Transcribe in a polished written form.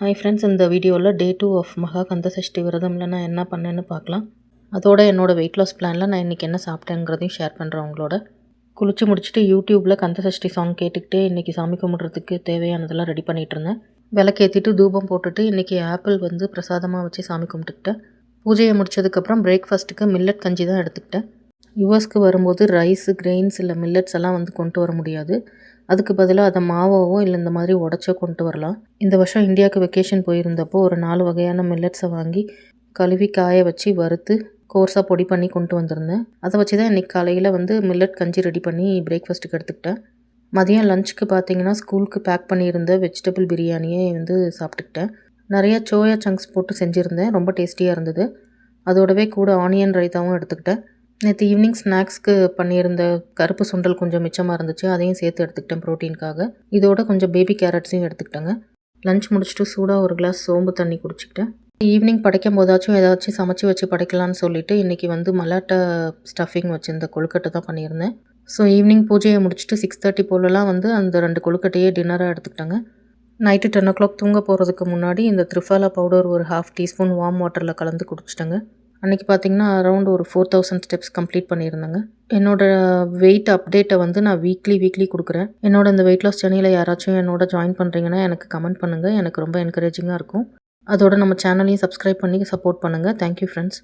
Hi friends, இந்த வீடியோவில் டே 2 of மகா கந்தசஷ்டி விரதமில் நான் என்ன பண்ணேன்னு பார்க்கலாம். அதோட என்னோடய வெயிட் லாஸ் பிளானில் நான் இன்றைக்கி என்ன சாப்பிட்டேங்கிறதையும் ஷேர் பண்ணுறேன் உங்களோட. குளிச்சு முடிச்சுட்டு யூடியூப்பில் கந்தசஷ்டி சாங் கேட்டுக்கிட்டே இன்றைக்கி சாமி கும்பிட்றதுக்கு தேவையானதெல்லாம் ரெடி பண்ணிகிட்டு இருந்தேன். விளக்கேற்றிட்டு தூபம் போட்டுட்டு இன்றைக்கி ஆப்பிள் பிரசாதமாக வச்சு சாமி கும்பிட்டுக்கிட்டேன். பூஜையை முடித்ததுக்கப்புறம் பிரேக்ஃபாஸ்ட்டுக்கு மில்லட் கஞ்சி தான் எடுத்துக்கிட்டேன். யுஎஸ்க்கு வரும்போது ரைஸு, கிரெயின்ஸ் இல்லை மில்லட்ஸ் எல்லாம் கொண்டு வர முடியாது. அதுக்கு பதிலாக அதை மாவாவோ இல்லை இந்த மாதிரி உடச்சோ கொண்டு வரலாம். இந்த வருஷம் இந்தியாவுக்கு வெக்கேஷன் போயிருந்தப்போ ஒரு 4 வகையான மில்லட்ஸை வாங்கி கழுவி காய வச்சு வறுத்து கோர்ஸாக பொடி பண்ணி கொண்டு வந்திருந்தேன். அதை வச்சு தான் இன்றைக்கி காலையில் மில்லட் கஞ்சி ரெடி பண்ணி பிரேக்ஃபாஸ்ட்டுக்கு எடுத்துக்கிட்டேன். மதியம் லஞ்சுக்கு பார்த்தீங்கன்னா ஸ்கூலுக்கு பேக் பண்ணியிருந்த வெஜிடபிள் பிரியாணியே சாப்பிட்டுக்கிட்டேன். நிறையா சோயா சங்க்ஸ் போட்டு செஞ்சுருந்தேன், ரொம்ப டேஸ்டியாக இருந்தது. அதோடவே கூட ஆனியன் ரைத்தாவும் எடுத்துக்கிட்டேன். நேற்று ஈவினிங் ஸ்நாக்ஸ்க்கு பண்ணியிருந்த கருப்பு சுண்டல் கொஞ்சம் மிச்சமாக இருந்துச்சு, அதையும் சேர்த்து எடுத்துக்கிட்டேன் ப்ரோட்டீனுக்காக. இதோட கொஞ்சம் பேபி கேரட்ஸையும் எடுத்துக்கிட்டேங்க. லஞ்ச் முடிச்சுட்டு சூடாக ஒரு கிளாஸ் சோம்பு தண்ணி குடிச்சிக்கிட்டேன். ஈவினிங் படைக்கும் போதாச்சும் ஏதாச்சும் சமைச்சு வச்சு படைக்கலான்னு சொல்லிட்டு இன்றைக்கி மலாட்டை ஸ்டஃபிங் வச்சு இந்த கொழுக்கட்டை தான் பண்ணியிருந்தேன். ஸோ ஈவினிங் பூஜையை முடிச்சுட்டு 6:30 போலலாம் அந்த 2 கொழுக்கட்டையே டின்னராக எடுத்துக்கிட்டாங்க. நைட்டு 10 o'clock தூங்க போகிறதுக்கு முன்னாடி இந்த த்ரிஃபாலா பவுடர் ஒரு 1/2 டீஸ்பூன் வார்ம் வாட்டரில் கலந்து குடிச்சிட்டேங்க. அன்றைக்கி பார்த்திங்கன்னா அரௌண்ட் ஒரு 4000 ஸ்டெப்ஸ் கம்ப்ளீட் பண்ணியிருந்தேங்க. என்னோடய வெயிட் அப்டேட்டை நான் வீக்லி கொடுக்குறேன். என்னோட இந்த வெயிட் லாஸ் சேனலில் யாராச்சும் என்னோட ஜாயின் பண்ணுறீங்கன்னா எனக்கு கமெண்ட் பண்ணுங்கள். எனக்கு ரொம்ப என்கரேஜிங்காக இருக்கும். அதோட நம்ம சேனலையும் சப்ஸ்கிரைப் பண்ணி சப்போர்ட் பண்ணுங்கள். Thank you friends.